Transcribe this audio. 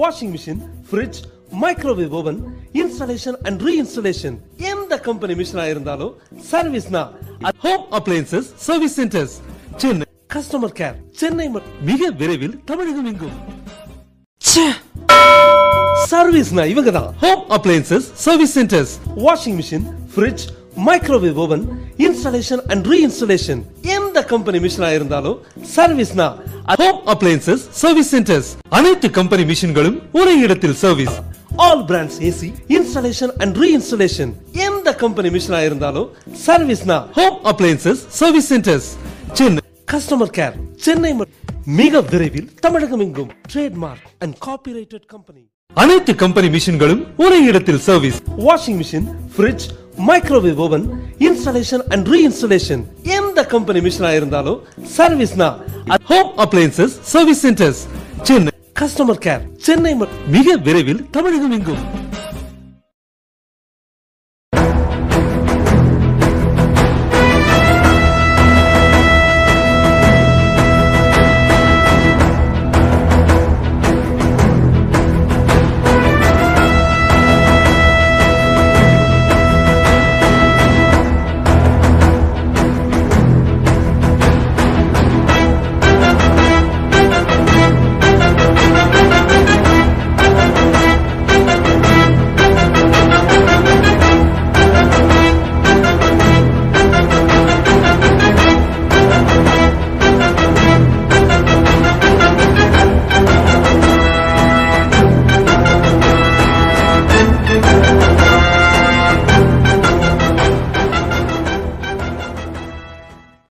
washing machine, fridge, microwave oven, installation and reinstallation. எந்த company மிஷினா இருந்தாலும் சர்வீஸ்னா home appliances service centres Chennai. Customer care Chennai மிக விரைவில் தமிழகம் எங்கும். சர்வீஸ்னா இவங்க தான். Home appliances service centres. Washing machine, fridge, microwave oven, installation and reinstallation. எந்த கம்பெனி மிஷினா இருந்தாலும் சர்வீஸ்னா ஹோம் அப்ளையன்சஸ் சர்வீஸ் சென்டர்ஸ். அனைத்து கம்பெனி மிஷின்களும் ஒரே இடத்தில் service. All brands AC, installation and reinstallation. எந்த கம்பெனி மிஷினா இருந்தாலும் சர்வீஸ்னா home appliances service centres Chennai. Customer care Chennai மிக விரைவில் தமிழகம் எங்கும். Trademark and copyrighted company. அனைத்து கம்பெனி மிஷின்களும் ஒரே இடத்தில் service. Washing machine, fridge, microwave oven, installation and reinstallation. எந்த கம்பெனி மிஷினா இருந்தாலும் சர்வீஸ்னா home appliances service centres Chennai. Customer care Chennai மிக விரைவில் தமிழகம் எங்கும்.